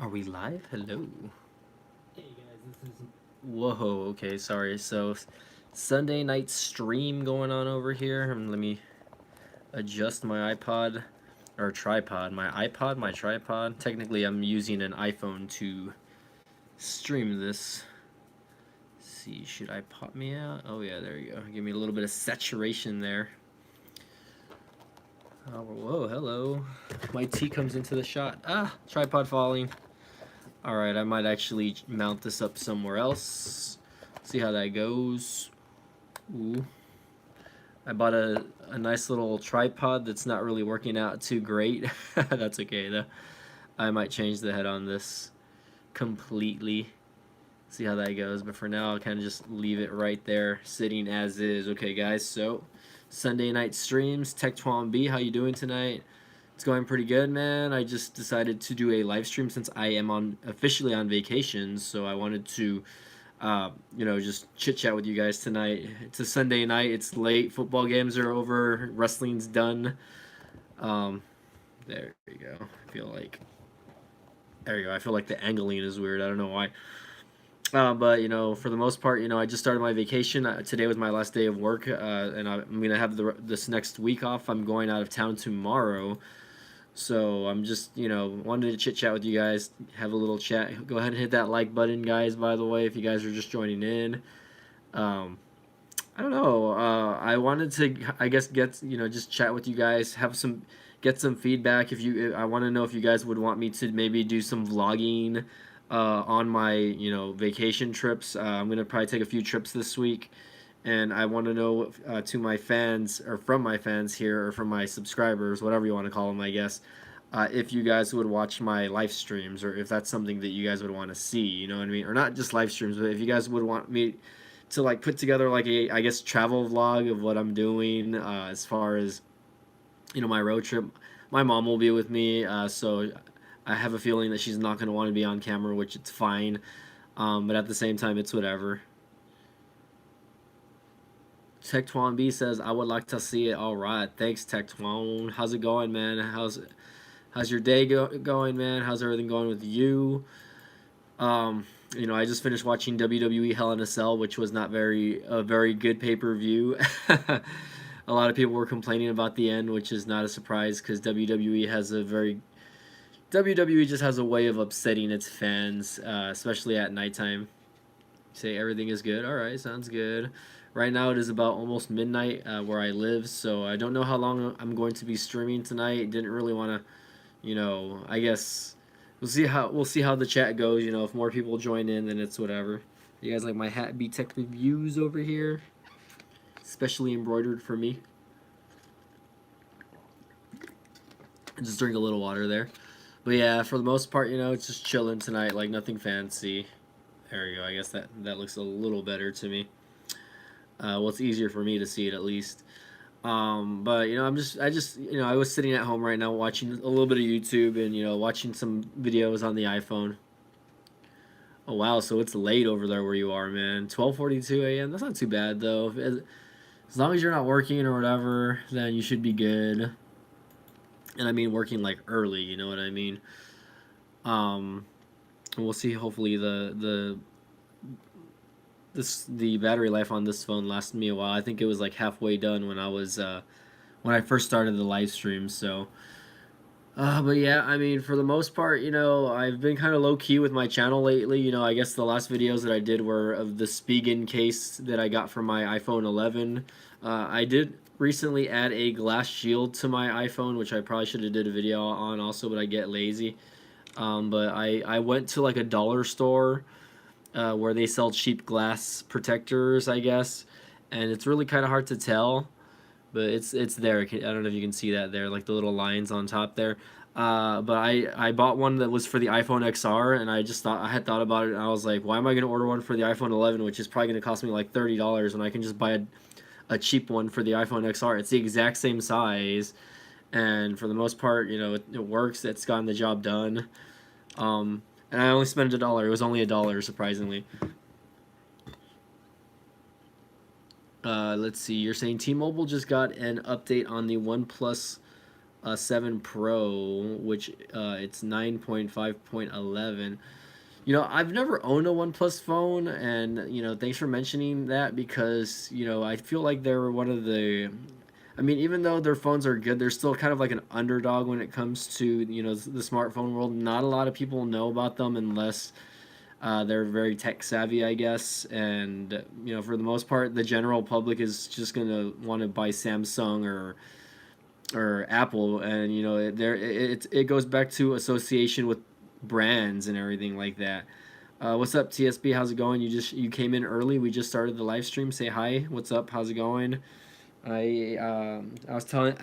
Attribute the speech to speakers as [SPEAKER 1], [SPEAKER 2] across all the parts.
[SPEAKER 1] Are we live? Hello.
[SPEAKER 2] Hey guys, this is
[SPEAKER 1] Whoa, okay, sorry. So, Sunday night stream going on over here. Let me adjust my iPod or tripod. My tripod. Technically, I'm using an iPhone to stream this. Let's see, should I pop me out? Oh, yeah, there you go. Give me a little bit of saturation there. Oh, whoa, hello. My T comes into the shot. Ah, tripod falling. Alright, I might actually mount this up somewhere else. See how that goes. Ooh. I bought a nice little tripod that's not really working out too great. That's okay though. I might change the head on this completely. See how that goes. But for now, I'll kind of just leave it right there, sitting as is. Okay, guys. So Sunday night streams. Tech Twan B, how you doing tonight? It's going pretty good, man. I just decided to do a live stream since I am officially on vacation, so I wanted to just chit chat with you guys tonight. It's a Sunday night. It's late. Football games are over. Wrestling's done. Um, there you go. I feel like there you go. I feel like the angling is weird. I don't know why. But for the most part, I just started my vacation. Today was my last day of work, and I'm gonna have this next week off. I'm going out of town tomorrow, so I'm just wanted to chit chat with you guys, have a little chat. Go ahead and hit that like button, guys. By the way, if you guys are just joining in, um, I don't know. I wanted to, I guess, just chat with you guys, get some feedback. I want to know if you guys would want me to maybe do some vlogging on my, vacation trips. I'm gonna probably take a few trips this week, and I want to know to my fans or from my fans here or from my subscribers, whatever you want to call them, I guess. If you guys would watch my live streams, or if that's something that you guys would want to see, you know what I mean, or not just live streams, but if you guys would want me to like put together like a, I guess, travel vlog of what I'm doing as far as my road trip. My mom will be with me, so I have a feeling that she's not going to want to be on camera, which it's fine. But at the same time, it's whatever. Tech Twan B says, I would like to see it. All right, thanks, Tech Twan. How's it going, man? How's your day going, man? How's everything going with you? Um, I just finished watching WWE Hell in a Cell, which was not a very good pay per view. A lot of people were complaining about the end, which is not a surprise because WWE just has a way of upsetting its fans, especially at nighttime. Say everything is good. All right, sounds good. Right now it is about almost midnight where I live, so I don't know how long I'm going to be streaming tonight. Didn't really want to, I guess we'll see how the chat goes. If more people join in, then it's whatever. You guys like my hat B Tech reviews over here, specially embroidered for me. Just drink a little water there. But yeah, for the most part, it's just chilling tonight, like nothing fancy. There we go. I guess that looks a little better to me. Well, it's easier for me to see it at least. But I was sitting at home right now watching a little bit of YouTube and watching some videos on the iPhone. Oh wow, so it's late over there where you are, man. 12:42 a.m. That's not too bad though. As long as you're not working or whatever, then you should be good. And I mean working like early, you know what I mean? Um, we'll see. Hopefully the battery life on this phone lasted me a while. I think it was like halfway done when I first started the live stream. So, but yeah, I mean, for the most part, I've been kind of low key with my channel lately. I guess the last videos that I did were of the Spigen case that I got from my iPhone 11. I did recently add a glass shield to my iPhone, which I probably should have did a video on also, but I get lazy. But I went to like a dollar store where they sell cheap glass protectors, I guess, and it's really kind of hard to tell, but it's there. I don't know if you can see that there, like the little lines on top there. But I bought one that was for the iPhone XR, and I had thought about it, and I was like, why am I gonna order one for the iPhone 11, which is probably gonna cost me like $30, when I can just buy a cheap one for the iPhone XR. It's the exact same size, and for the most part, it works. It's gotten the job done. And I only spent a dollar. It was only a dollar, surprisingly. Let's see. You're saying T-Mobile just got an update on the OnePlus 7 Pro, which it's 9.5.11. You know, I've never owned a OnePlus phone, and you know, thanks for mentioning that because you know I feel like they're one of the. I mean, even though their phones are good, they're still kind of like an underdog when it comes to you know the smartphone world. Not a lot of people know about them unless they're very tech savvy, I guess. And you know, for the most part, the general public is just gonna want to buy Samsung or Apple, and you know, it goes back to association with brands and everything like that. What's up, TSB? How's it going? You came in early. We just started the live stream. Say hi. What's up? How's it going? I was telling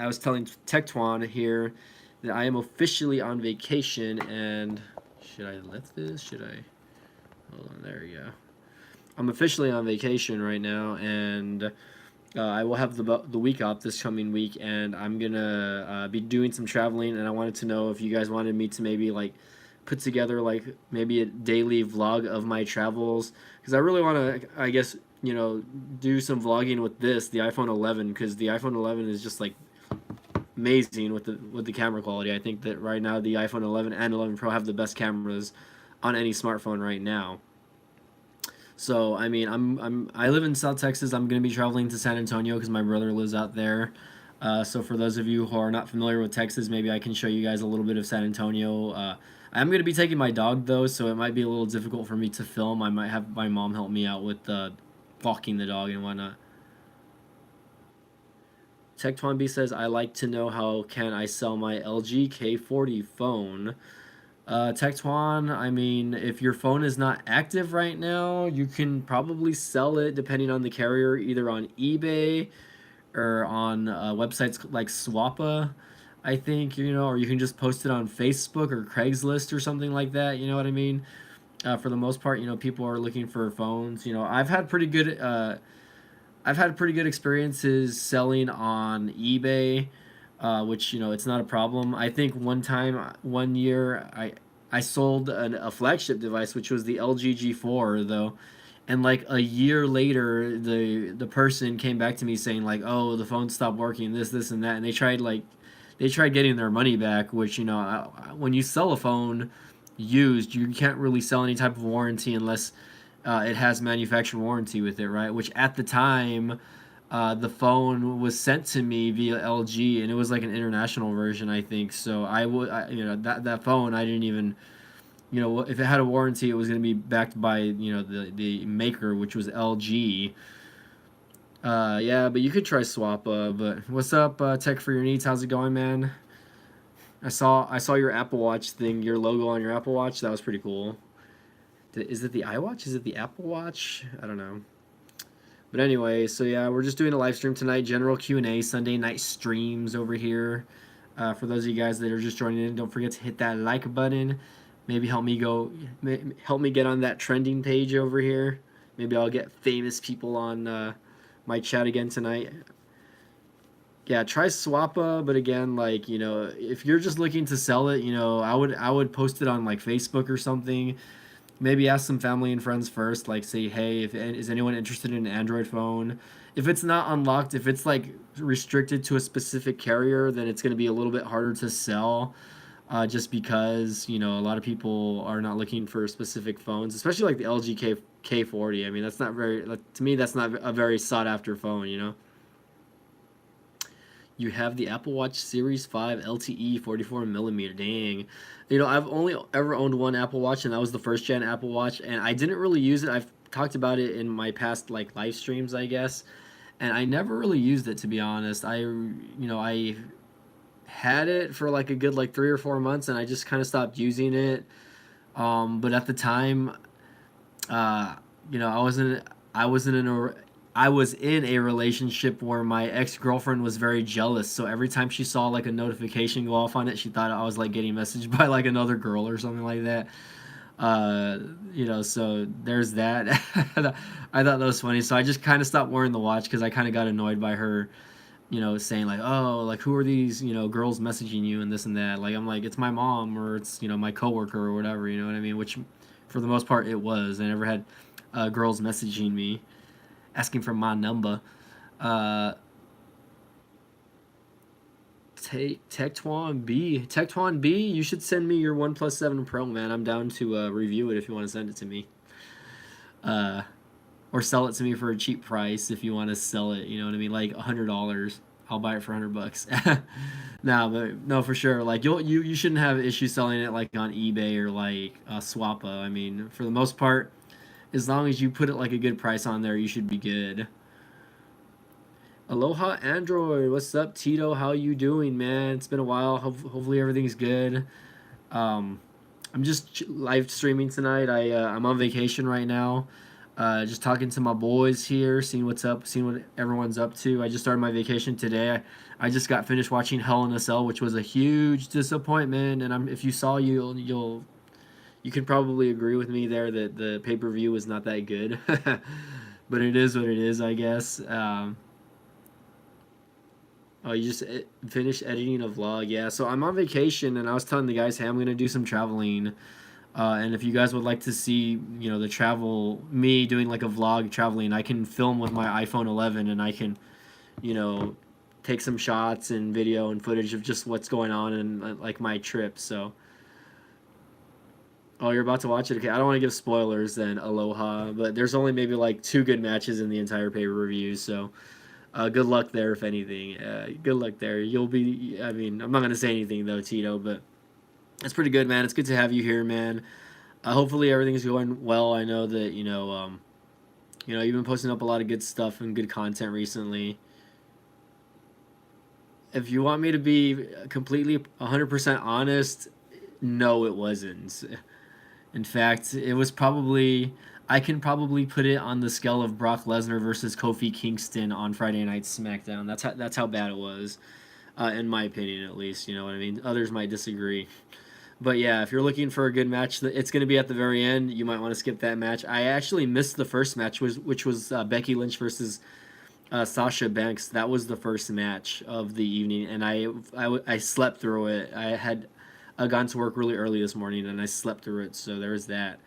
[SPEAKER 1] Tectwan here that I am officially on vacation, and should I lift this? Should I? Hold on. There we go. I'm officially on vacation right now, and I will have the week off this coming week, and I'm gonna be doing some traveling. And I wanted to know if you guys wanted me to maybe like put together like maybe a daily vlog of my travels, because I really want to, I guess, you know, do some vlogging with the iPhone 11, because the iPhone 11 is just like amazing with the camera quality. I think that right now the iPhone 11 and 11 Pro have the best cameras on any smartphone right now. So I mean, I live in South Texas. I'm gonna be traveling to San Antonio because my brother lives out there. So for those of you who are not familiar with Texas, maybe I can show you guys a little bit of San Antonio. I'm gonna be taking my dog though, so it might be a little difficult for me to film. I might have my mom help me out with walking the dog and whatnot. Tecton B says, I like to know how can I sell my LG K40 phone. Tectwan, I mean, if your phone is not active right now, you can probably sell it depending on the carrier, either on eBay or on websites like Swappa, I think, you know, or you can just post it on Facebook or Craigslist or something like that, you know what I mean? For the most part, you know, people are looking for phones. You know, I've had pretty good experiences selling on eBay, which you know it's not a problem. I think one year, I sold a flagship device, which was the LG G4 though, and like a year later, the person came back to me saying like, oh, the phone stopped working, this and that, and they tried getting their money back, which you know when you sell a phone used, you can't really sell any type of warranty unless it has manufacturer warranty with it, right? Which at the time, the phone was sent to me via LG, and it was like an international version, I think. So you know, that phone, I didn't even, you know, if it had a warranty, it was going to be backed by, you know, the maker, which was LG. Yeah, but you could try Swappa. But what's up, Tech for Your Needs? How's it going, man? I saw your Apple Watch thing, your logo on your Apple Watch. That was pretty cool. Is it the iWatch? Is it the Apple Watch? I don't know. But anyway, so yeah, we're just doing a live stream tonight. General Q&A, Sunday night streams over here. For those of you guys that are just joining in, don't forget to hit that like button. Maybe help me get on that trending page over here. Maybe I'll get famous people on my chat again tonight. Yeah, try Swappa, but again, like, you know, if you're just looking to sell it, you know, I would post it on like Facebook or something. Maybe ask some family and friends first, like say, hey, if is anyone interested in an Android phone? If it's not unlocked, if it's like restricted to a specific carrier, then it's going to be a little bit harder to sell, just because you know a lot of people are not looking for specific phones, especially like the LG K40. I mean, that's not very like, to me that's not a very sought after phone, you know. You have the Apple Watch Series 5 LTE 44 millimeter. Dang. You know, I've only ever owned one Apple Watch, and that was the first gen Apple Watch, and I didn't really use it. I've talked about it in my past like live streams, I guess, and I never really used it, to be honest. I had it for like a good like 3 or 4 months, and I just kind of stopped using it. But at the time, uh, you know, I wasn't in a I was in a relationship where my ex-girlfriend was very jealous. So every time she saw like a notification go off on it, she thought I was like getting messaged by like another girl or something like that. Uh, you know, so there's that. I thought that was funny. So I just kind of stopped wearing the watch because I kind of got annoyed by her, you know, saying like, "Oh, like who are these, you know, girls messaging you and this and that?" Like I'm like, "It's my mom or it's, you know, my coworker or whatever." You know what I mean? Which, for the most part, it was. I never had girls messaging me asking for my number. Uh, Tectuan B. Tectuan B, you should send me your OnePlus 7 Pro, man. I'm down to review it if you want to send it to me. Or sell it to me for a cheap price if you want to sell it, you know what I mean? Like $100. I'll buy it for $100. No, for sure. Like you shouldn't have issues selling it like on eBay or like Swappa. I mean, for the most part, as long as you put it like a good price on there, you should be good. Aloha Android, what's up, Tito? How you doing, man? It's been a while. Hopefully everything's good. I'm just live streaming tonight. I'm on vacation right now. Just talking to my boys here, seeing what's up, seeing what everyone's up to. I just started my vacation today. I just got finished watching Hell in a Cell, which was a huge disappointment. And if you saw, you can probably agree with me there that the pay-per-view was not that good. But it is what it is, I guess. Oh, you just finished editing a vlog. Yeah, so I'm on vacation, and I was telling the guys, hey, I'm going to do some traveling. And if you guys would like to see, the travel, me doing like a vlog traveling, I can film with my iPhone 11, and I can, take some shots and video and footage of just what's going on and like my trip. So, oh, you're about to watch it? Okay, I don't want to give spoilers then, aloha. But there's only maybe like 2 good matches in the entire pay-per-view, so... good luck there, if anything. Good luck there. You'll be... I mean, I'm not going to say anything, though, Tito, but it's pretty good, man. It's good to have you here, man. Hopefully everything's going well. I know that, you've been posting up a lot of good stuff and good content recently. If you want me to be completely 100% honest, no, it wasn't. In fact, it was probably... I can probably put it on the scale of Brock Lesnar versus Kofi Kingston on Friday Night SmackDown. That's how bad it was, in my opinion, at least. You know what I mean? Others might disagree. But yeah, if you're looking for a good match, it's going to be at the very end. You might want to skip that match. I actually missed the first match, which was Becky Lynch versus Sasha Banks. That was the first match of the evening, and I slept through it. I had gone to work really early this morning, and I slept through it, so there's that.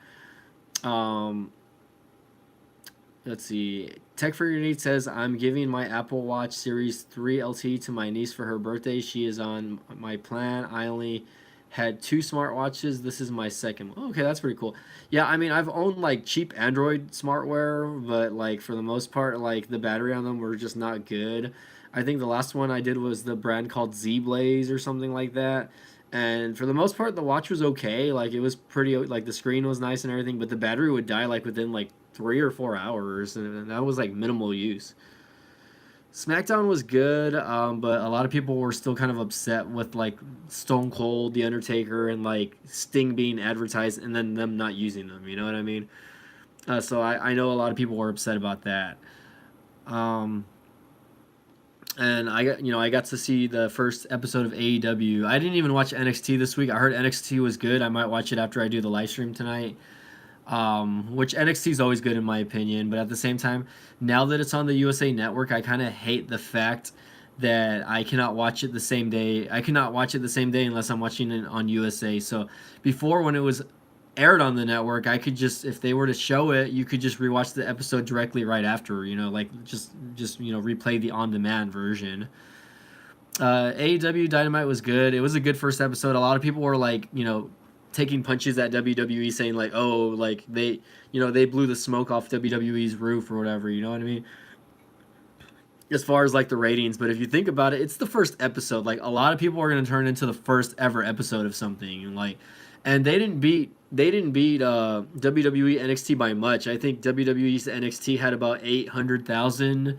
[SPEAKER 1] Let's see. Tech for Your Needs says, I'm giving my Apple Watch Series 3 LTE to my niece for her birthday. She is on my plan. I only had 2 smartwatches. This is my second one. Okay, that's pretty cool. Yeah, I mean, I've owned like cheap Android smartware, but like for the most part, like the battery on them were just not good. I think the last one I did was the brand called Z-Blaze or something like that. And for the most part, the watch was okay. Like, it was pretty, like, the screen was nice and everything, but the battery would die, like, within, like, 3 or 4 hours, and that was, like, minimal use. SmackDown was good, but a lot of people were still kind of upset with, like, Stone Cold, The Undertaker, and, like, Sting being advertised, and then them not using them, you know what I mean? So I know a lot of people were upset about that. And I got to see the first episode of AEW. I didn't even watch NXT this week. I heard NXT was good. I might watch it after I do the live stream tonight. Which NXT is always good in my opinion, but at the same time, now that it's on the USA Network, I kind of hate the fact that I cannot watch it the same day. I cannot watch it the same day unless I'm watching it on USA. So before, when it was aired on the network, I could just, if they were to show it, you could just rewatch the episode directly right after, like just replay the on-demand version. AEW Dynamite was good. It was a good first episode. A lot of people were like, taking punches at WWE, saying like, oh, like they blew the smoke off WWE's roof or whatever, you know what I mean? As far as like the ratings, but if you think about it, it's the first episode. Like, a lot of people are going to turn into the first ever episode of something, and they didn't beat WWE NXT by much. I think WWE's NXT had about 800,000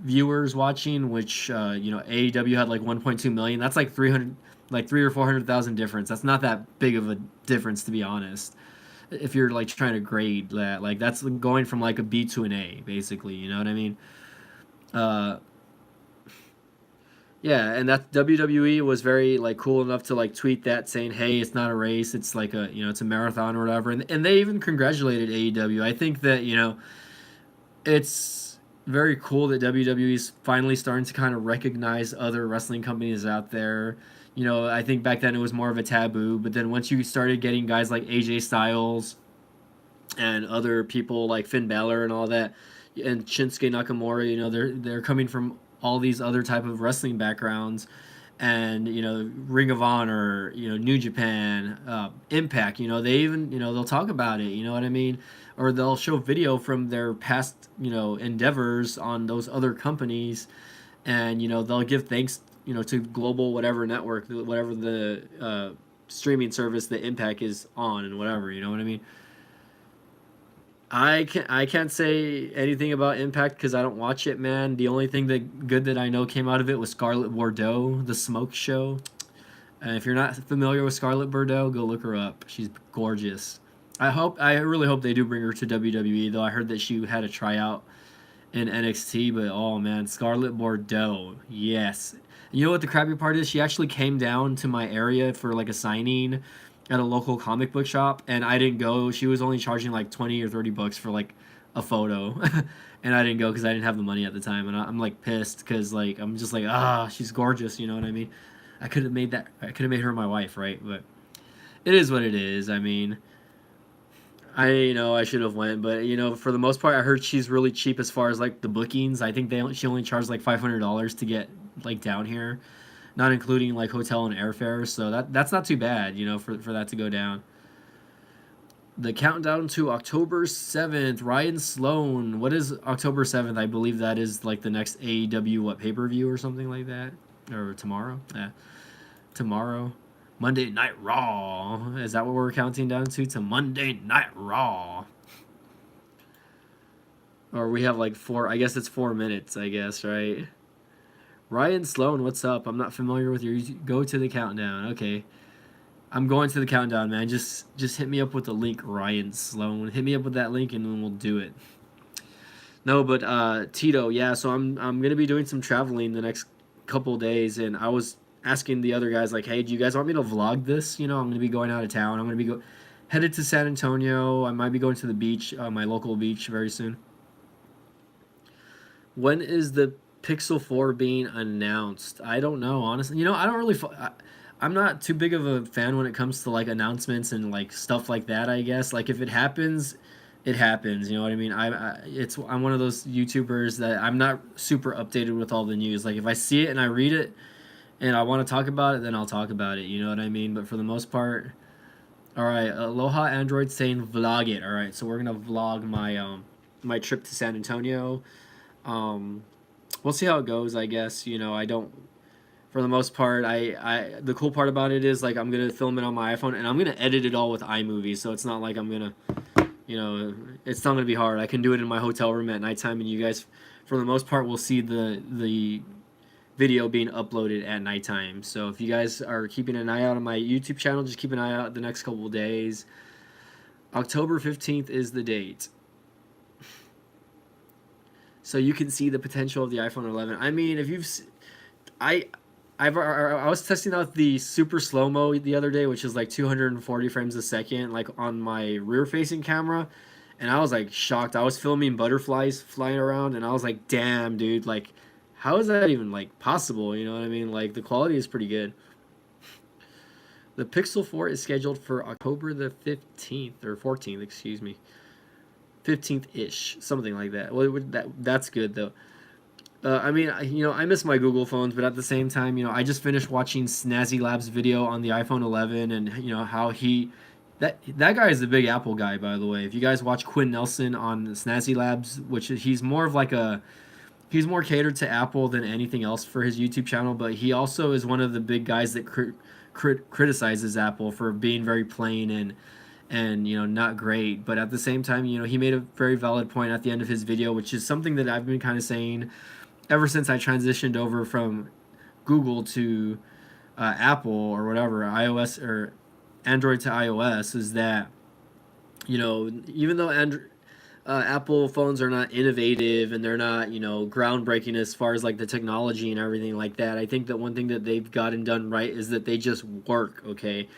[SPEAKER 1] viewers watching, which AEW had like 1.2 million. That's like 3 or 400,000 difference. That's not that big of a difference, to be honest. If you're like trying to grade that, like that's going from like a B to an A, basically. You know what I mean? Yeah, and that WWE was very like cool enough to like tweet that, saying, "Hey, it's not a race; it's like a it's a marathon or whatever." And they even congratulated AEW. I think that it's very cool that WWE's finally starting to kind of recognize other wrestling companies out there. I think back then it was more of a taboo, but then once you started getting guys like AJ Styles and other people like Finn Balor and all that, and Shinsuke Nakamura, they're coming from all these other type of wrestling backgrounds, and Ring of Honor, New Japan, Impact. They even they'll talk about it. You know what I mean? Or they'll show video from their past endeavors on those other companies, and they'll give thanks to global whatever network, whatever the streaming service that Impact is on, and whatever. You know what I mean? I can't say anything about Impact because I don't watch it, man. The only thing that good that I know came out of it was Scarlett Bordeaux, the Smoke Show. And if you're not familiar with Scarlett Bordeaux, go look her up. She's gorgeous. I really hope they do bring her to WWE, though. I heard that she had a tryout in NXT, but oh man, Scarlett Bordeaux, yes. You know what the crappy part is? She actually came down to my area for like a signing at a local comic book shop, and I didn't go. She was only charging like $20 or $30 for like a photo, and I didn't go because I didn't have the money at the time, and I'm like pissed because like I'm just like she's gorgeous, you know what I mean? I could have made her my wife, right? But it is what it is. I mean, I should have went, but for the most part, I heard she's really cheap as far as like the bookings. I think she only charged like $500 to get like down here, not including like hotel and airfare. So that's not too bad, for that to go down. The countdown to October 7th, Ryan Sloan. What is October 7th? I believe that is like the next AEW pay-per-view or something like that, or tomorrow. Yeah, tomorrow. Monday Night Raw. Is that what we're counting down to Monday Night Raw? Or we have like I guess it's 4 minutes, I guess, right? Ryan Sloan, what's up? I'm not familiar with your... Go to the countdown. Okay. I'm going to the countdown, man. Just hit me up with the link, Ryan Sloan. Hit me up with that link and then we'll do it. No, but Tito, yeah, so I'm going to be doing some traveling the next couple days, and I was asking the other guys, like, hey, do you guys want me to vlog this? I'm going to be going out of town. I'm going to be headed to San Antonio. I might be going to the beach, my local beach, very soon. When is the Pixel 4 being announced? I don't know, honestly. I don't really... I'm not too big of a fan when it comes to, like, announcements and, like, stuff like that, I guess. Like, if it happens, it happens, you know what I mean? I'm one of those YouTubers that I'm not super updated with all the news. Like, if I see it and I read it, and I want to talk about it, then I'll talk about it. You know what I mean? But for the most part, all right. Aloha Android saying vlog it. All right, so we're gonna vlog my trip to San Antonio. We'll see how it goes. I guess I don't. For the most part, the cool part about it is like I'm gonna film it on my iPhone and I'm gonna edit it all with iMovie. So it's not like I'm gonna, it's not gonna be hard. I can do it in my hotel room at nighttime, and you guys, for the most part, will see the video being uploaded at nighttime. So if you guys are keeping an eye out on my YouTube channel, just keep an eye out the next couple of days. October 15th is the date. So you can see the potential of the iPhone 11. I mean, if you've... I was testing out the super slow-mo the other day, which is like 240 frames a second, like on my rear-facing camera. And I was like shocked. I was filming butterflies flying around, and I was like, damn, dude, like... How is that even, like, possible? You know what I mean? Like, the quality is pretty good. The Pixel 4 is scheduled for October the 15th, or 14th, excuse me. 15th-ish, something like that. Well, that's good, though. I mean, I miss my Google phones, but at the same time, I just finished watching Snazzy Lab's video on the iPhone 11, and, how he... That guy is a big Apple guy, by the way. If you guys watch Quinn Nelson on Snazzy Labs, which he's more of like a... He's more catered to Apple than anything else for his YouTube channel, but he also is one of the big guys that criticizes Apple for being very plain and not great. But at the same time, he made a very valid point at the end of his video, which is something that I've been kind of saying ever since I transitioned over from Google to Apple or whatever, iOS or Android to iOS, is that even though Apple phones are not innovative and they're not, groundbreaking as far as like the technology and everything like that, I think that one thing that they've gotten done right is that they just work, okay?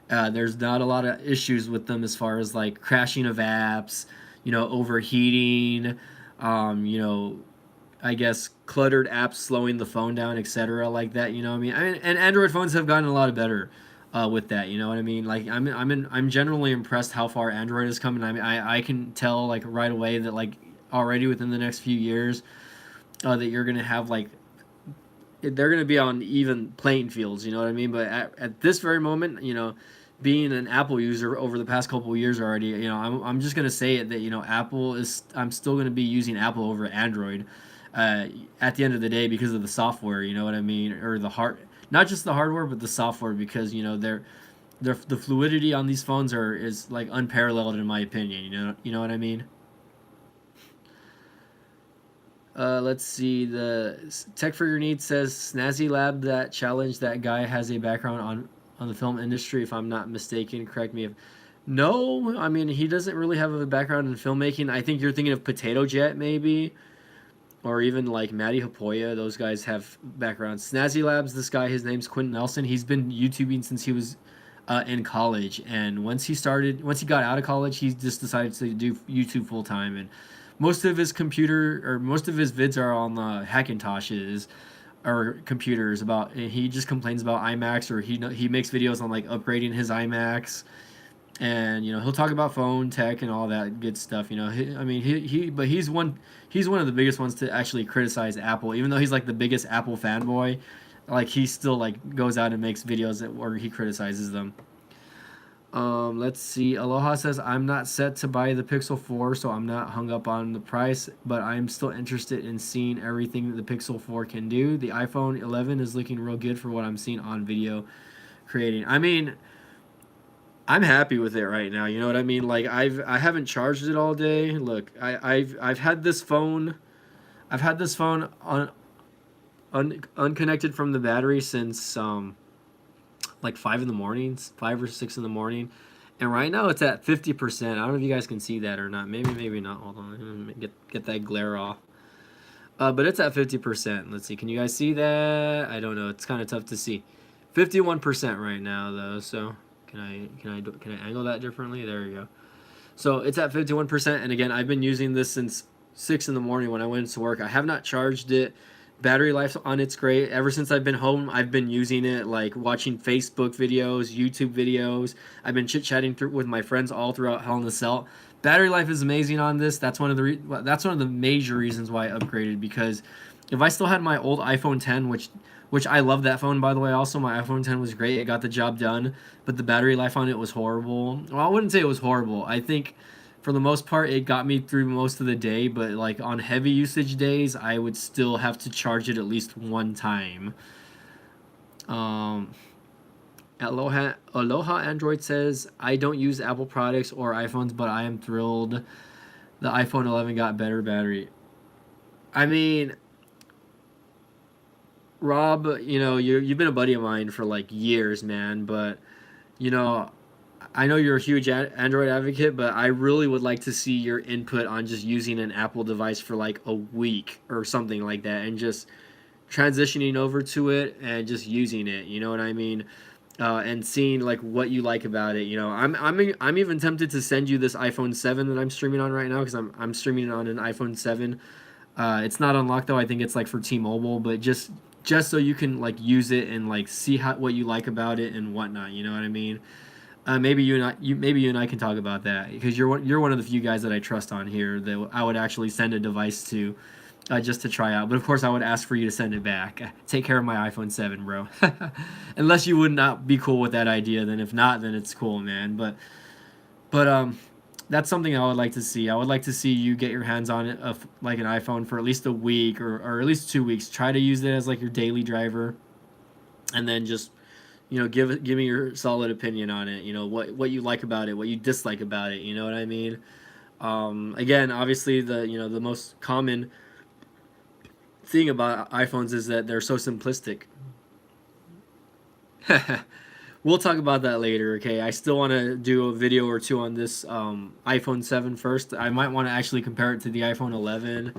[SPEAKER 1] There's not a lot of issues with them as far as like crashing of apps, overheating, I guess cluttered apps slowing the phone down, etc. like that, I mean, and Android phones have gotten a lot better with that, you know what I mean? Like I'm generally impressed how far Android has come, and I can tell like right away that like already within the next few years that you're gonna have like they're going to be on even playing fields, you know what I mean? But at this very moment, you know, being an Apple user over the past couple of years already, you know, I'm just going to say it that, you know, I'm still going to be using Apple over Android at the end of the day because of the software, you know what I mean? Or not just the hardware, but the software, because, you know, the fluidity on these phones is like unparalleled in my opinion, you know what I mean? Let's see. The Tech for Your Needs says Snazzy Lab that challenge that guy has a background on the film industry. If I'm not mistaken, correct me if. No, I mean he doesn't really have a background in filmmaking. I think you're thinking of Potato Jet maybe, or even like Matty Hapoya. Those guys have backgrounds. Snazzy Labs. This guy, his name's Quentin Nelson. He's been YouTubing since he was in college, and once he got out of college, he just decided to do YouTube full time, and most of his vids are on the Hackintoshes or computers about. And he just complains about iMacs, or he makes videos on like upgrading his iMacs, and you know he'll talk about phone tech and all that good stuff. You know, but he's one of the biggest ones to actually criticize Apple, even though he's like the biggest Apple fanboy. Like he still like goes out and makes videos where he criticizes them. Let's see. Aloha says, I'm not set to buy the Pixel 4, so I'm not hung up on the price, but I'm still interested in seeing everything that the Pixel 4 can do. The iPhone 11 is looking real good for what I'm seeing on video creating. I mean, I'm happy with it right now. You know what I mean? Like I haven't charged it all day. Look, I've had this phone. I've had this phone unconnected from the battery since like 5 in the morning, 5 or 6 in the morning, and right now it's at 50%. I don't know if you guys can see that or not. Maybe not. Hold on, let me get that glare off. But it's at 50%. Let's see. Can you guys see that? I don't know. It's kind of tough to see. 51% right now though. So can I angle that differently? There you go. So it's at 51%, and again, I've been using this since 6 in the morning when I went to work. I have not charged it. Battery life on it's great. Ever since I've been home, I've been using it, like watching Facebook videos, YouTube videos. I've been chit-chatting with my friends all throughout Hell in the Cell. Battery life is amazing on this. That's one of the major reasons why I upgraded, because if I still had my old iPhone 10, which I love that phone, by the way. Also, my iPhone 10 was great. It got the job done, but the battery life on it was horrible. Well, I wouldn't say it was horrible. I think for the most part, it got me through most of the day, but like on heavy usage days, I would still have to charge it at least one time. Aloha Android says, I don't use Apple products or iPhones, but I am thrilled the iPhone 11 got better battery. I mean, Rob, you know, you've been a buddy of mine for like years, man, but you know, I know you're a huge Android advocate, but I really would like to see your input on just using an Apple device for like a week or something like that, and just transitioning over to it and just using it. You know what I mean? And seeing like what you like about it. You know, I'm even tempted to send you this iPhone 7 that I'm streaming on right now, because I'm streaming it on an iPhone 7. It's not unlocked though. I think it's like for T-Mobile, but just so you can like use it and like see what you like about it and whatnot. You know what I mean? Maybe you and I can talk about that, because you're one of the few guys that I trust on here that I would actually send a device to, just to try out. But of course, I would ask for you to send it back. Take care of my iPhone 7, bro. Unless you would not be cool with that idea, then if not, then it's cool, man. But that's something I would like to see. I would like to see you get your hands on it, like an iPhone for at least a week or at least 2 weeks. Try to use it as like your daily driver, and then just, you know, give me your solid opinion on it. You know, what you like about it, what you dislike about it. You know what I mean? Again, obviously the most common thing about iPhones is that they're so simplistic. We'll talk about that later, okay? I still want to do a video or two on this iPhone 7 first. I might want to actually compare it to the iPhone 11.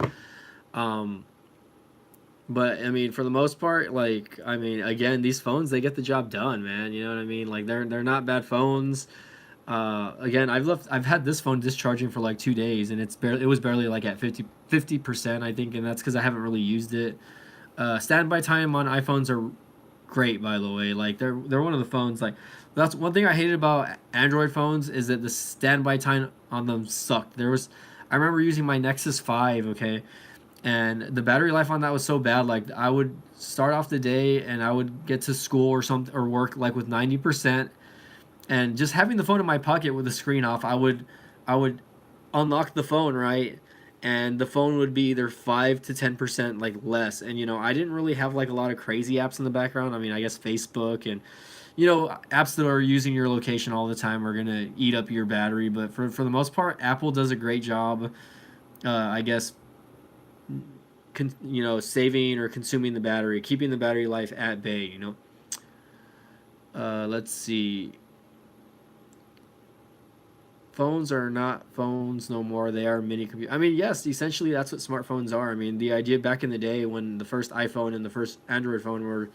[SPEAKER 1] But I mean, for the most part, like, I mean, again, these phones, they get the job done, man. You know what I mean? Like, they're not bad phones. Again, I've had this phone discharging for like 2 days, and it was barely like at 50%, I think, and that's because I haven't really used it. Standby time on iPhones are great, by the way. Like, they're one of the phones, like, that's one thing I hated about Android phones, is that the standby time on them sucked. I remember using my Nexus 5, okay, and the battery life on that was so bad. Like I would start off the day and I would get to school or something or work like with 90%, and just having the phone in my pocket with the screen off, I would unlock the phone, right, and the phone would be either 5 to 10% like less. And I didn't really have like a lot of crazy apps in the background. I mean, I guess Facebook and apps that are using your location all the time are gonna eat up your battery. But for the most part, Apple does a great job, I guess, saving or consuming the battery, keeping the battery life at bay. Let's see. Phones are not phones no more. They are mini computers. I mean, yes, essentially that's what smartphones are. I mean, the idea back in the day when the first iPhone and the first Android phone were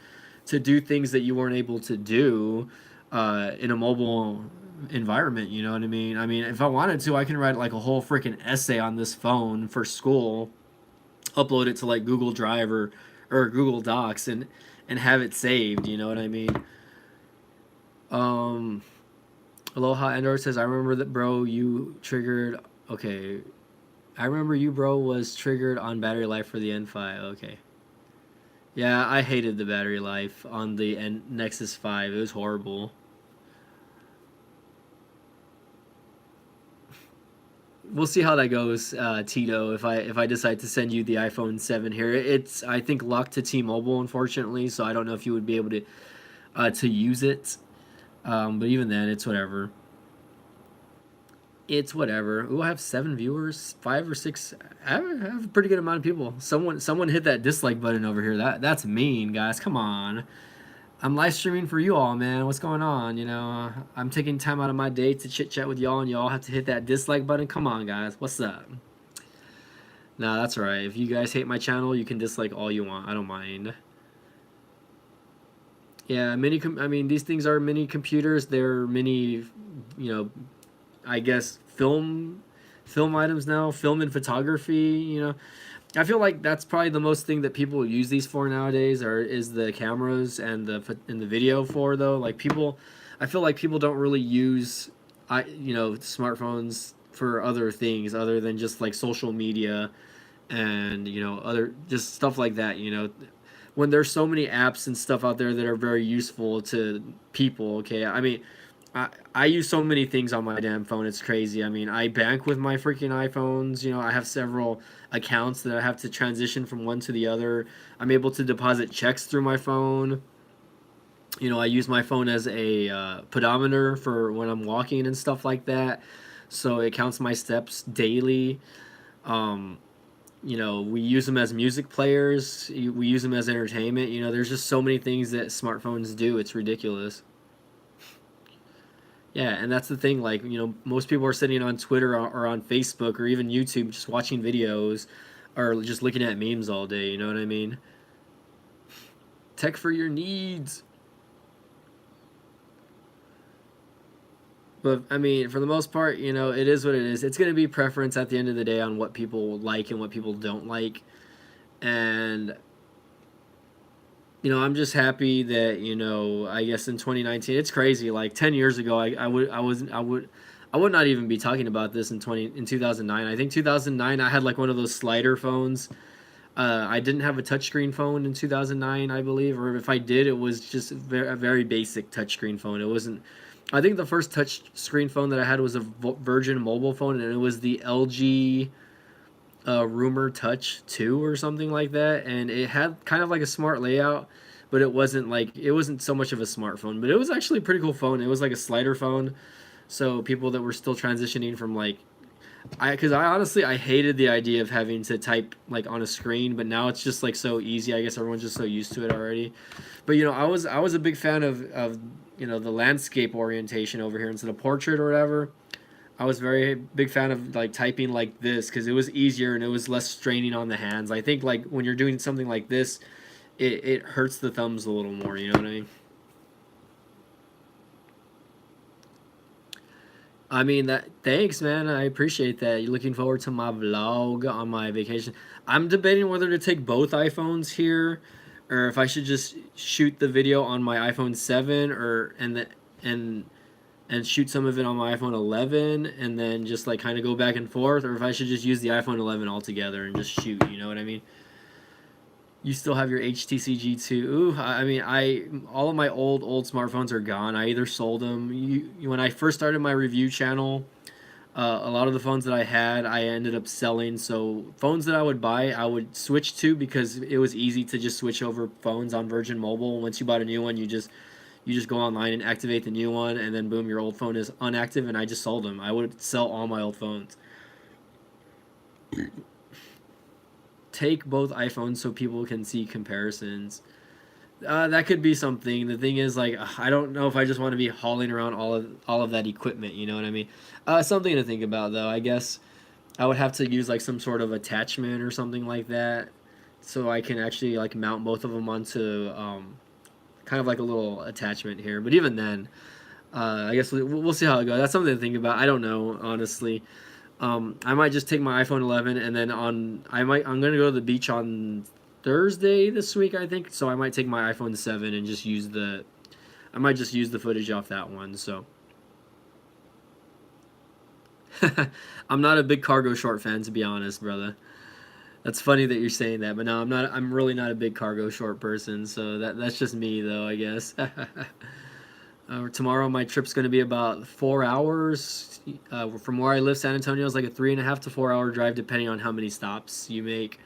[SPEAKER 1] to do things that you weren't able to do in a mobile environment. You know what I mean? I mean, if I wanted to, I can write like a whole freaking essay on this phone for school, upload it to like Google Drive or Google Docs, and have it saved. You know what I mean? Um, Aloha Android says, I remember that, bro, you triggered. Okay. I remember you, bro, was triggered on battery life for the N5. Okay. Yeah, I hated the battery life on the Nexus 5. It was horrible. We'll see how that goes, Tito. If I decide to send you the iPhone 7 here, it's I think locked to T-Mobile, unfortunately. So I don't know if you would be able to use it. But even then, it's whatever. It's whatever. We'll have 7 viewers, 5 or 6. I have a pretty good amount of people. Someone hit that dislike button over here. That's mean, guys. Come on. I'm live streaming for you all, man. What's going on? I'm taking time out of my day to chit chat with y'all, and y'all have to hit that dislike button. Come on, guys. What's up? Nah, that's alright. If you guys hate my channel, you can dislike all you want. I don't mind. Yeah, I mean, these things are mini computers. They're mini, I guess film items now, film and photography. I feel like that's probably the most thing that people use these for nowadays, or is the cameras and the video for, though. Like I feel like people don't really use smartphones for other things other than just like social media and other just stuff like that. When there's so many apps and stuff out there that are very useful to people. Okay, I mean, I use so many things on my damn phone. It's crazy. I mean, I bank with my freaking iPhones. I have several accounts that I have to transition from one to the other. I'm able to deposit checks through my phone. I use my phone as a pedometer for when I'm walking and stuff like that. So it counts my steps daily. We use them as music players. We use them as entertainment. There's just so many things that smartphones do. It's ridiculous. Yeah, and that's the thing. Like, most people are sitting on Twitter or on Facebook or even YouTube just watching videos or just looking at memes all day. You know what I mean? Tech for your needs. But, I mean, for the most part, it is what it is. It's going to be preference at the end of the day on what people like and what people don't like. And, I'm just happy that, I guess in 2019, it's crazy. Like 10 years ago, I would not even be talking about this in 2009. I think 2009, I had like one of those slider phones. I didn't have a touchscreen phone in 2009, I believe, or if I did, it was just a very basic touchscreen phone. It wasn't. I think the first touch screen phone that I had was a Virgin mobile phone, and it was the LG Rumor Touch 2 or something like that, and it had kind of like a smart layout, but it wasn't so much of a smartphone, but it was actually a pretty cool phone. It was like a slider phone, so people that were still transitioning from because I honestly I hated the idea of having to type like on a screen, but now it's just like so easy. I guess everyone's just so used to it already. But I was a big fan of the landscape orientation over here instead of portrait or whatever. I was very big fan of like typing like this because it was easier and it was less straining on the hands. I think like when you're doing something like this, it hurts the thumbs a little more. You know what I mean? I mean that. Thanks, man. I appreciate that. You're looking forward to my vlog on my vacation. I'm debating whether to take both iPhones here, or if I should just shoot the video on my iPhone 7, and and shoot some of it on my iPhone 11 and then just like kind of go back and forth, or if I should just use the iPhone 11 altogether and just shoot, you know what I mean? You still have your HTC G2. Ooh, I mean, all of my old smartphones are gone. I either sold them. When I first started my review channel, a lot of the phones that I had, I ended up selling. So phones that I would buy, I would switch to because it was easy to just switch over phones on Virgin Mobile. Once you bought a new one, you just go online and activate the new one, and then boom, your old phone is unactive. And I just sold them. I would sell all my old phones. Take both iPhones so people can see comparisons. That could be something. The thing is, like, I don't know if I just want to be hauling around all of that equipment. You know what I mean? Something to think about, though. I guess I would have to use like some sort of attachment or something like that, so I can actually like mount both of them onto kind of like a little attachment here. But even then, I guess we'll see how it goes. That's something to think about. I don't know, honestly. I might just take my iPhone 11 and then I'm gonna go to the beach on Thursday this week, I think. So I might take my iPhone 7 and just use the footage off that one. So I'm not a big cargo short fan, to be honest, brother. That's funny that you're saying that, but no, I'm not. I'm really not a big cargo short person. So that's just me, though, I guess. Tomorrow my trip's going to be about 4 hours. From where I live, San Antonio is like a 3.5 to 4 hour drive, depending on how many stops you make.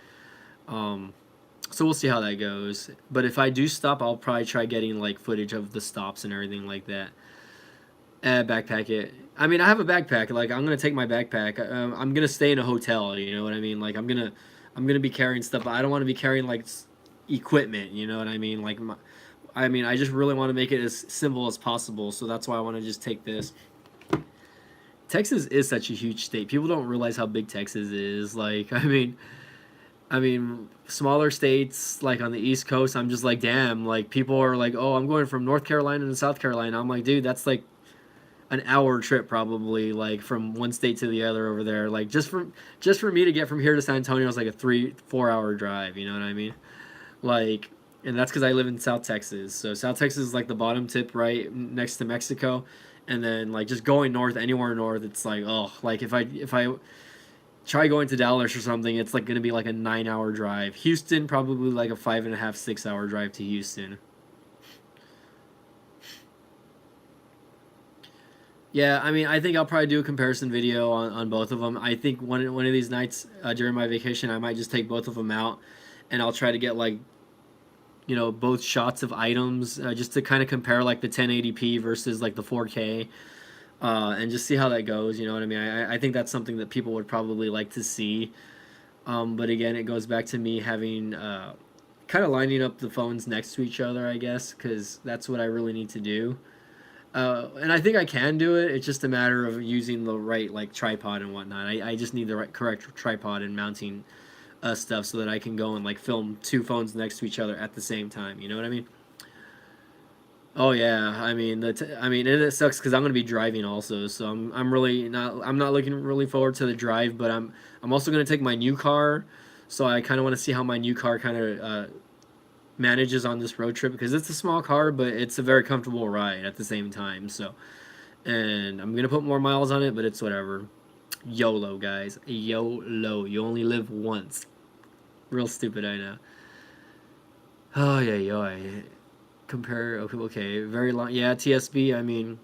[SPEAKER 1] So we'll see how that goes. But if I do stop, I'll probably try getting like footage of the stops and everything like that. Backpack it. I mean, I have a backpack. Like, I'm gonna take my backpack. I'm gonna stay in a hotel. You know what I mean? Like, I'm gonna be carrying stuff. But I don't want to be carrying like equipment. You know what I mean? Like, I just really want to make it as simple as possible. So that's why I want to just take this. Texas is such a huge state. People don't realize how big Texas is. Like, I mean, smaller states like on the East Coast. I'm just like, damn. Like, people are like, oh, I'm going from North Carolina to South Carolina. I'm like, dude, that's like an hour trip probably, like from one state to the other over there. Like just for me to get from here to San Antonio is like a 3-4 hour drive. You know what I mean? Like, and that's because I live in South Texas. So South Texas is like the bottom tip, right next to Mexico, and then like just going north, anywhere north, it's like, oh, like if I try going to Dallas or something, it's like gonna be like a 9 hour drive. Houston probably like a 5.5-6 hour drive to Houston. Yeah, I mean, I think I'll probably do a comparison video on both of them. I think one of these nights during my vacation, I might just take both of them out, and I'll try to get like, you know, both shots of items just to kind of compare like the 1080p versus like the 4K, and just see how that goes. You know what I mean? I think that's something that people would probably like to see. But again, it goes back to me having kind of lining up the phones next to each other, I guess, because that's what I really need to do. And I think I can do it. It's just a matter of using the right like tripod and whatnot. I just need the correct tripod and mounting stuff so that I can go and like film two phones next to each other at the same time. You know what I mean? Oh yeah. I mean and it sucks because I'm gonna be driving also. So I'm not looking really forward to the drive. But I'm also gonna take my new car. So I kind of want to see how my new car kind of manages on this road trip, because it's a small car, but it's a very comfortable ride at the same time. So, and I'm gonna put more miles on it, but it's whatever. YOLO, guys. YOLO. You only live once. Real stupid, I know. Oh yeah, yeah. Compare. Okay, very long. Yeah, TSB. I mean,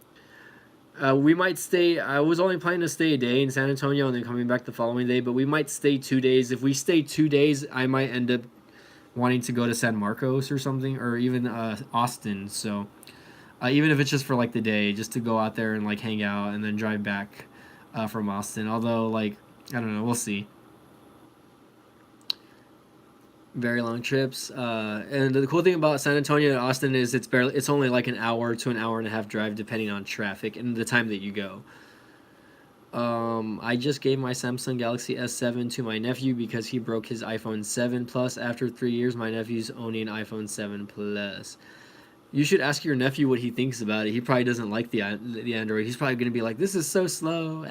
[SPEAKER 1] we might stay. I was only planning to stay a day in San Antonio and then coming back the following day, but we might stay 2 days. If we stay 2 days, I might end up wanting to go to San Marcos or something, or even Austin. So even if it's just for like the day, just to go out there and like hang out and then drive back from Austin. Although, like, I don't know, we'll see. Very long trips. And the cool thing about San Antonio and Austin is it's only like an hour to an hour and a half drive depending on traffic and the time that you go. I just gave my Samsung Galaxy S7 to my nephew because he broke his iPhone 7 Plus. After 3 years, my nephew's owning an iPhone 7 Plus. You should ask your nephew what he thinks about it. He probably doesn't like the Android. He's probably going to be like, this is so slow.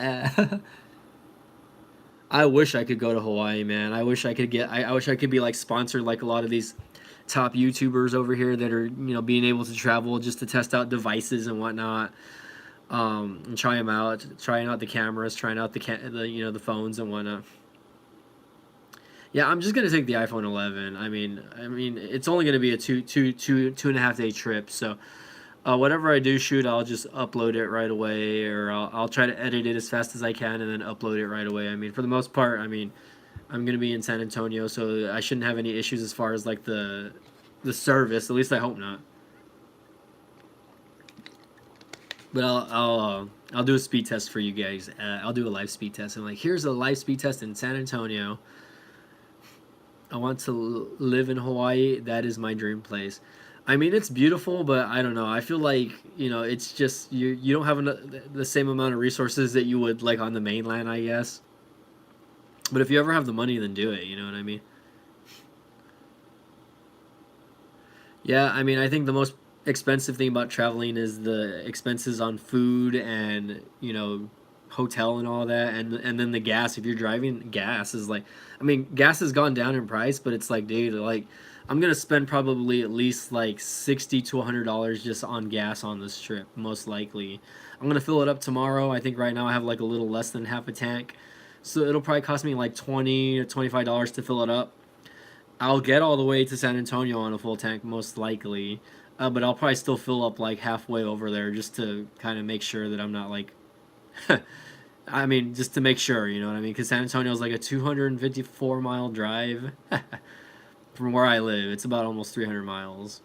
[SPEAKER 1] I wish I could go to Hawaii, man. I wish I could I wish I could be like sponsored like a lot of these top YouTubers over here that are, you know, being able to travel just to test out devices and whatnot. and try them out, trying out the cameras, trying out the the phones and whatnot. Yeah, I'm just gonna take the iPhone 11. I mean, it's only gonna be a 2.5 day trip, so whatever I do shoot, I'll just upload it right away, or I'll try to edit it as fast as I can and then upload it right away. I mean, for the most part, I mean, I'm gonna be in San Antonio, so I shouldn't have any issues as far as like the service. At least I hope not. But I'll do a speed test for you guys. I'll do a live speed test. I'm like, here's a live speed test in San Antonio. I want to live in Hawaii. That is my dream place. I mean, it's beautiful, but I don't know. I feel like it's just you don't have the same amount of resources that you would like on the mainland, I guess. But if you ever have the money, then do it. You know what I mean? Yeah, I mean, I think the most expensive thing about traveling is the expenses on food and hotel and all that, and then the gas. If you're driving, gas is like, I mean, gas has gone down in price, but it's like, dude, like I'm gonna spend probably at least like $60 to $100 just on gas on this trip, most likely. I'm gonna fill it up tomorrow. I think right now I have like a little less than half a tank, so it'll probably cost me like $20 to $25 to fill it up. I'll get all the way to San Antonio on a full tank, most likely. But I'll probably still fill up like halfway over there just to kind of make sure that I'm not like, I mean, just to make sure, you know what I mean? Because San Antonio is like a 254-mile drive from where I live. It's about almost 300 miles.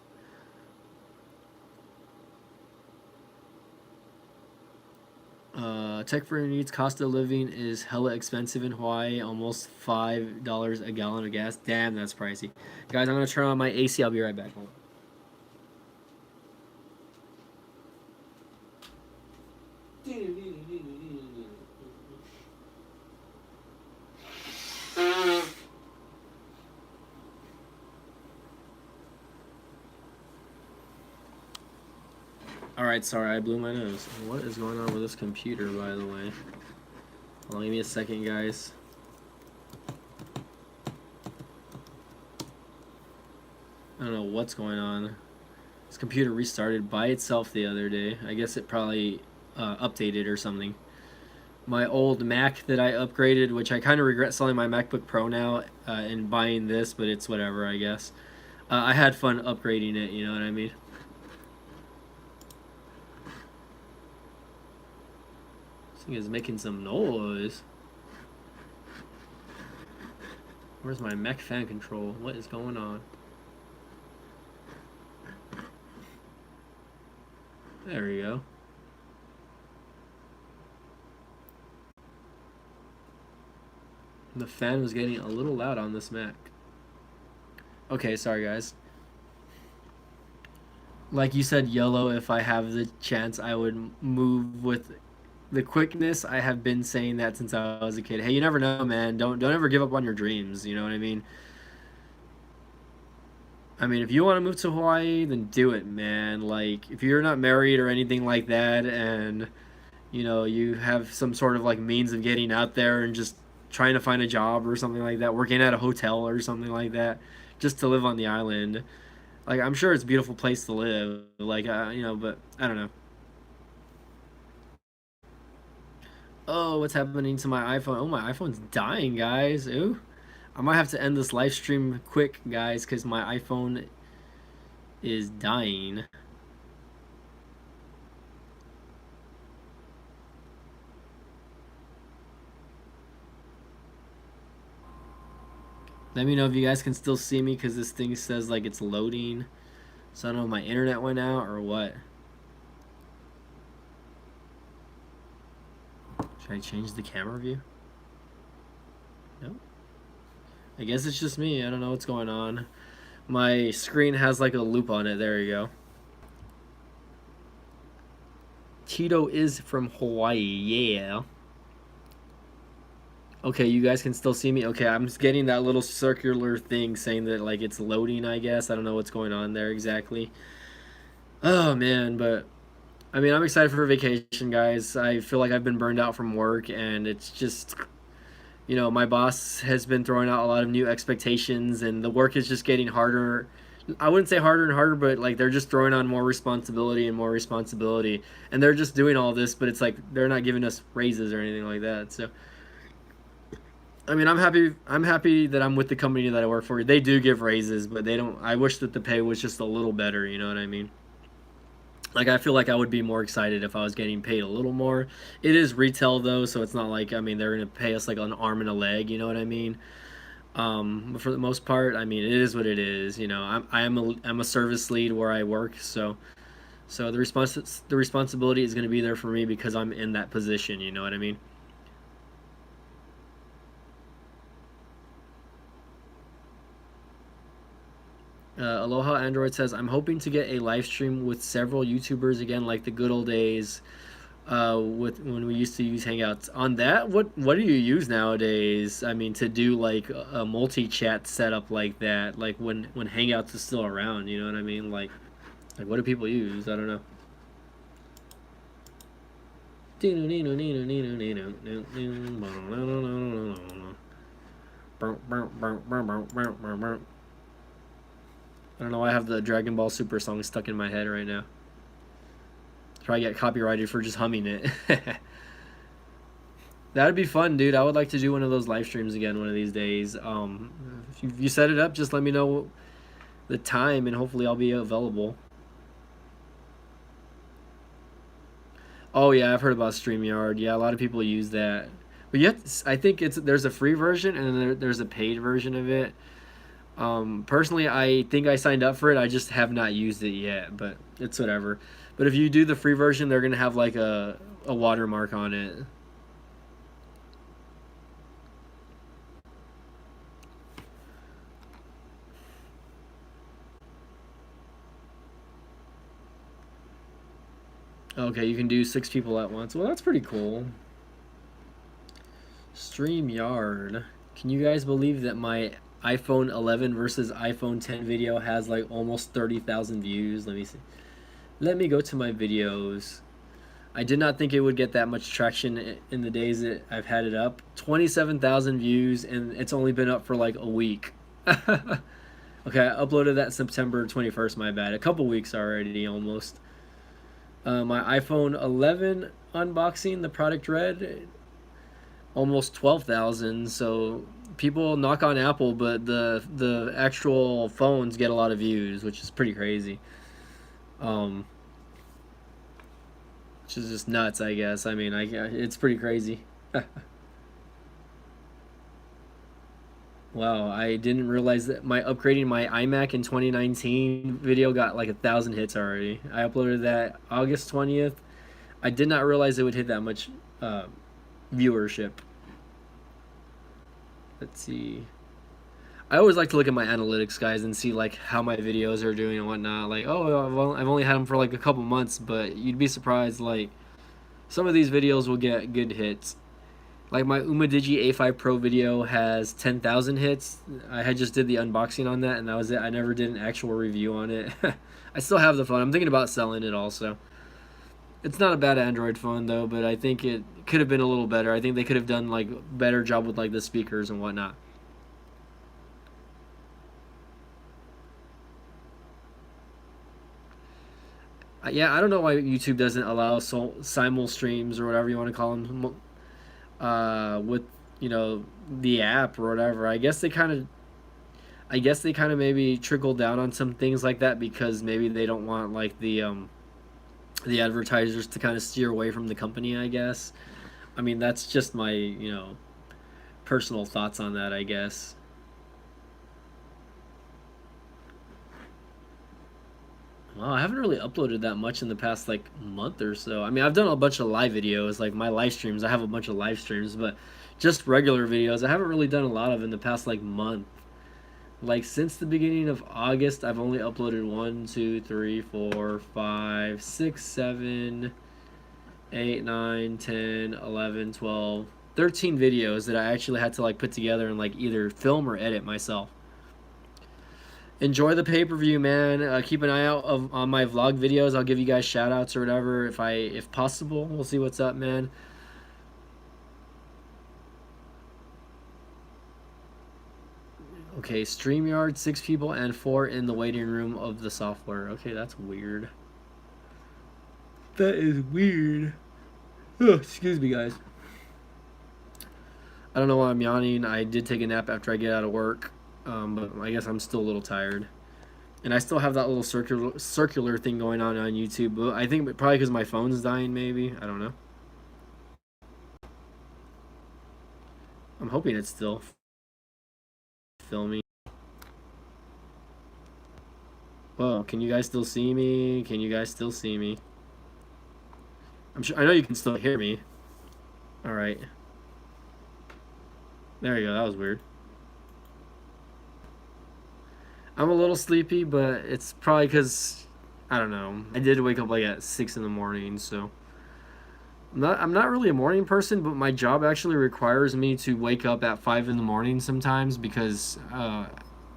[SPEAKER 1] Tech for your needs, cost of living is hella expensive in Hawaii, almost $5 a gallon of gas. Damn, that's pricey. Guys, I'm gonna turn on my AC. I'll be right back. Hold on. Alright, sorry, I blew my nose. What is going on with this computer, by the way? Hold on, give me a second, guys. I don't know what's going on. This computer restarted by itself the other day. I guess it probably updated or something. My old Mac that I upgraded, which I kind of regret selling my MacBook Pro now and buying this, but it's whatever, I guess. I had fun upgrading it, you know what I mean? This thing is making some noise. Where's my mech fan control? What is going on? There we go. The fan was getting a little loud on this Mac. Okay, sorry guys. Like you said, YOLO, if I have the chance, I would move with the quickness. I have been saying that since I was a kid. Hey, you never know, man. Don't ever give up on your dreams, you know what I mean? I mean, if you want to move to Hawaii, then do it, man. Like, if you're not married or anything like that, and you have some sort of like means of getting out there and just trying to find a job or something like that, working at a hotel or something like that, just to live on the island. Like, I'm sure it's a beautiful place to live. Like, but I don't know. Oh, what's happening to my iPhone? Oh, my iPhone's dying, guys. Ooh. I might have to end this live stream quick, guys, because my iPhone is dying. Let me know if you guys can still see me, because this thing says like it's loading. So I don't know if my internet went out or what. Should I change the camera view? No. I guess it's just me. I don't know what's going on. My screen has like a loop on it. There you go. Tito is from Hawaii. Yeah. Okay, you guys can still see me. Okay, I'm just getting that little circular thing saying that like it's loading, I guess. I don't know what's going on there exactly. Oh man, but I mean, I'm excited for vacation, guys. I feel like I've been burned out from work, and it's just, my boss has been throwing out a lot of new expectations, and the work is just getting harder I wouldn't say harder and harder, but like they're just throwing on more responsibility and more responsibility, and they're just doing all this, but it's like they're not giving us raises or anything like that. So, I mean, I'm happy. I'm happy that I'm with the company that I work for. They do give raises, but they don't. I wish that the pay was just a little better. You know what I mean? Like I feel like I would be more excited if I was getting paid a little more. It is retail though, so it's not like I mean they're gonna pay us like an arm and a leg. You know what I mean? But for the most part, I mean, it is what it is. You know, I'm a service lead where I work, so the responsibility is going to be there for me because I'm in that position. You know what I mean? Aloha Android says, I'm hoping to get a live stream with several YouTubers again, like the good old days. With when we used to use Hangouts. On that, what do you use nowadays? I mean, to do like a multi-chat setup like that, like when Hangouts is still around, you know what I mean? Like what do people use? I don't know. I don't know why I have the Dragon Ball Super song stuck in my head right now. Probably get copyrighted for just humming it. That'd be fun, dude. I would like to do one of those live streams again one of these days. If you set it up, just let me know the time, and hopefully I'll be available. Oh yeah, I've heard about StreamYard. Yeah, a lot of people use that. But yet, I think there's a free version and then there's a paid version of it. Personally, I think I signed up for it. I just have not used it yet, but it's whatever. But if you do the free version, they're gonna have like a watermark on it. Okay, you can do 6 people at once. Well, that's pretty cool. StreamYard. Can you guys believe that my iPhone 11 versus iPhone 10 video has like almost 30,000 views? Let me see. Let me go to my videos. I did not think it would get that much traction in the days that I've had it up. 27,000 views, and it's only been up for like a week. Okay, I uploaded that September 21st, my bad. A couple weeks already, almost. My iPhone 11 unboxing, the product red, almost 12,000. So people knock on Apple, but the actual phones get a lot of views, which is pretty crazy. Um, which is just nuts, I guess. I mean, it's pretty crazy. Wow, I didn't realize that my upgrading my iMac in 2019 video got like 1,000 hits already. I uploaded that August 20th. I did not realize it would hit that much uh, viewership. Let's see. I always like to look at my analytics, guys, and see like how my videos are doing and whatnot. Like, oh, I've only had them for like a couple months, but you'd be surprised. Like, some of these videos will get good hits. Like my Umadigi A5 Pro video has 10,000 hits. I had just did the unboxing on that, and that was it. I never did an actual review on it. I still have the phone. I'm thinking about selling it also. It's not a bad Android phone though, but I think it could have been a little better. I think they could have done like better job with like the speakers and whatnot. Yeah, I don't know why YouTube doesn't allow simul streams or whatever you want to call them. With the app or whatever. I guess they kind of maybe trickle down on some things like that because maybe they don't want like the advertisers to kind of steer away from the company, I guess. I mean, that's just my, personal thoughts on that, I guess. Well, I haven't really uploaded that much in the past like month or so. I mean, I've done a bunch of live videos, like my live streams. I have a bunch of live streams, but just regular videos, I haven't really done a lot of in the past like month. Like since the beginning of August, I've only uploaded 1, 2, 3, 4, 5, 6, 7, 8, 9, 10, 11, 12, 13 videos that I actually had to like put together and like either film or edit myself. Enjoy the pay-per-view, man. Keep an eye out on my vlog videos. I'll give you guys shout outs or whatever if possible. We'll see what's up, man. Okay, StreamYard, 6 people and 4 in the waiting room of the software. Okay, that's weird. That is weird. Oh, excuse me, guys. I don't know why I'm yawning. I did take a nap after I get out of work, but I guess I'm still a little tired. And I still have that little circular thing going on YouTube. But I think probably because my phone's dying, maybe. I don't know. I'm hoping it's still filming. Whoa, can you guys still see me? Can you guys still see me? I know you can still hear me. All right. There you go. That was weird. I'm a little sleepy, but it's probably because I don't know. I did wake up like at 6 in the morning, so I'm not really a morning person, but my job actually requires me to wake up at 5 in the morning sometimes because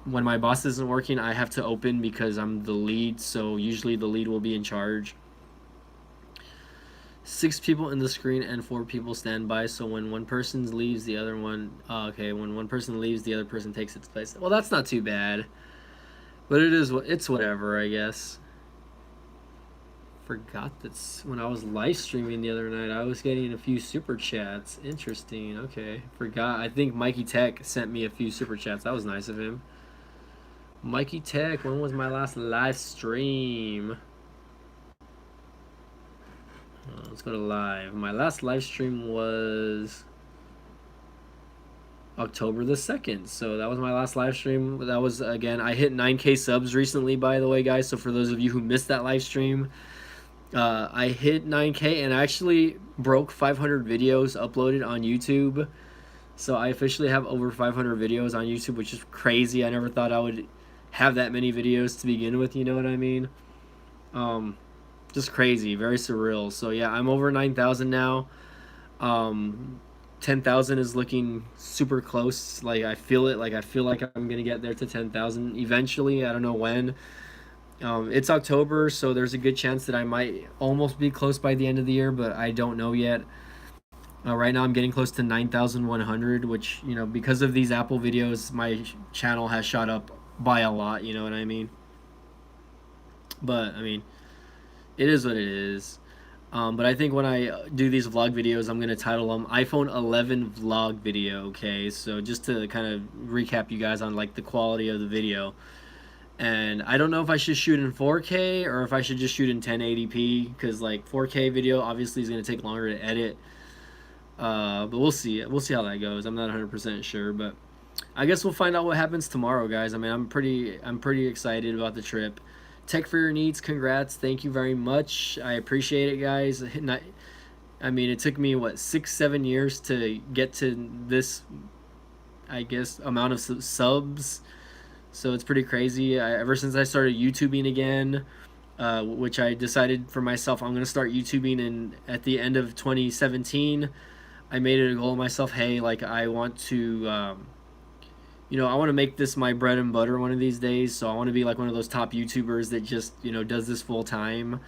[SPEAKER 1] when my boss isn't working, I have to open because I'm the lead. So usually the lead will be in charge. 6 people in the screen and 4 people stand by. So when one person leaves, the other one. Okay, when one person leaves, the other person takes its place. Well, that's not too bad. But it's whatever, I guess. Forgot that when I was live streaming the other night, I was getting a few super chats. Interesting. Okay, forgot. I think Mikey Tech sent me a few super chats. That was nice of him. Mikey Tech, when was my last live stream? Let's go to live. My last live stream was October the 2nd. So that was my last live stream. That was, again, I hit 9K subs recently, by the way, guys. So for those of you who missed that live stream, I hit 9K and actually broke 500 videos uploaded on YouTube. So I officially have over 500 videos on YouTube, which is crazy. I never thought I would have that many videos to begin with, you know what I mean? Just crazy, very surreal. So yeah, I'm over 9,000 now. 10,000 is looking super close. Like I feel it. Like I feel like I'm gonna get there to 10,000 eventually. I don't know when. It's October, so there's a good chance that I might almost be close by the end of the year, but I don't know yet. Right now I'm getting close to 9,100, which, you know, because of these Apple videos, my channel has shot up by a lot, you know what I mean? But, I mean, it is what it is. But I think when I do these vlog videos, I'm going to title them iPhone 11 vlog video, okay? So just to kind of recap you guys on, like, the quality of the video. And I don't know if I should shoot in 4K or if I should just shoot in 1080p, because, like, 4K video obviously is going to take longer to edit. But we'll see. We'll see how that goes. I'm not 100% sure, but I guess we'll find out what happens tomorrow, guys. I mean, I'm pretty excited about the trip. Tech for your needs, congrats. Thank you very much. I appreciate it, guys. I mean, it took me what 6-7 years to get to this, I guess, amount of subs. So it's pretty crazy. Ever since I started YouTubing again, which I decided for myself I'm going to start YouTubing at the end of 2017. I made it a goal of myself, hey, like I want to, you know, I want to make this my bread and butter one of these days. So I want to be like one of those top YouTubers that just, you know, does this full time.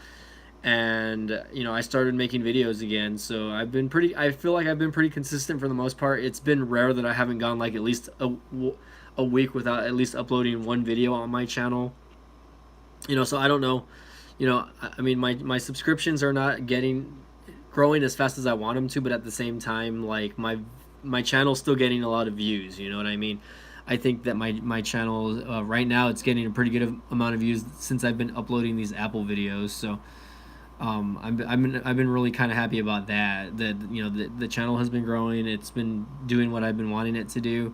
[SPEAKER 1] And, you know, I started making videos again. So I feel like I've been pretty consistent for the most part. It's been rare that I haven't gone like at least a week without at least uploading one video on my channel. You know, so I don't know. You know, I mean, my subscriptions are not growing as fast as I want them to, but at the same time, like my channel's still getting a lot of views. You know what I mean? I think that my channel right now it's getting a pretty good amount of views since I've been uploading these Apple videos. So I've been really kind of happy about that. That you know the channel has been growing. It's been doing what I've been wanting it to do.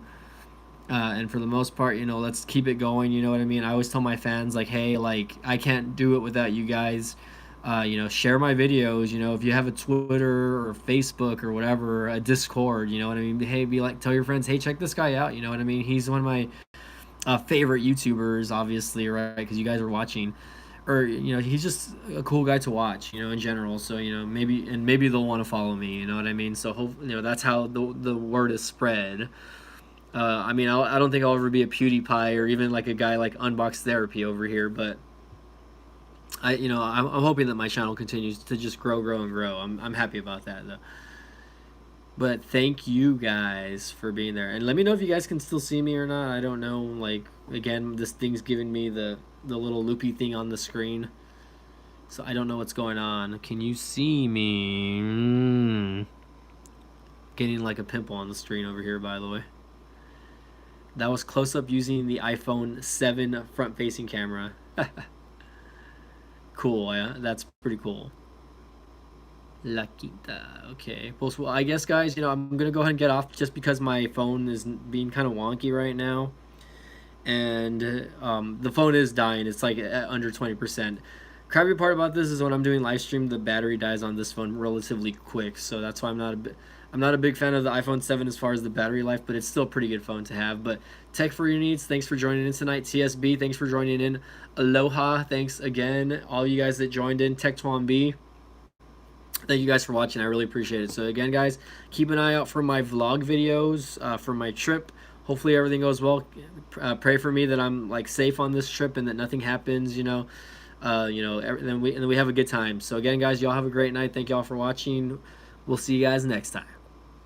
[SPEAKER 1] And for the most part, you know, let's keep it going. You know what I mean? I always tell my fans, like, hey, like, I can't do it without you guys. You know, share my videos. You know, if you have a Twitter or Facebook or whatever, a Discord, you know what I mean? Hey, tell your friends, hey, check this guy out. You know what I mean? He's one of my favorite YouTubers, obviously, right? Because you guys are watching. Or, you know, he's just a cool guy to watch, you know, in general. So, you know, maybe they'll want to follow me. You know what I mean? So, you know, that's how the word is spread. I mean, I don't think I'll ever be a PewDiePie or even like a guy like Unbox Therapy over here, but I'm hoping that my channel continues to just grow and grow. I'm happy about that though. But thank you guys for being there. And let me know if you guys can still see me or not. I don't know. Like, again, this thing's giving me the little loopy thing on the screen. So I don't know what's going on. Can you see me? Getting like a pimple on the screen over here, by the way. That was close up using the iPhone 7 front facing camera. Cool, yeah? That's pretty cool. Laquita. Okay. Well, I guess, guys, I'm going to go ahead and get off just because my phone is being kind of wonky right now. And the phone is dying. It's like at under 20%. Crappy part about this is when I'm doing live stream, the battery dies on this phone relatively quick. So that's why I'm not a big fan of the iPhone 7 as far as the battery life, but it's still a pretty good phone to have. But Tech for Your Needs, thanks for joining in tonight. TSB, thanks for joining in. Aloha, thanks again. All you guys that joined in. Tech B, thank you guys for watching. I really appreciate it. So again, guys, keep an eye out for my vlog videos for my trip. Hopefully everything goes well. Pray for me that I'm like safe on this trip and that nothing happens. And then we have a good time. So again, guys, y'all have a great night. Thank y'all for watching. We'll see you guys next time.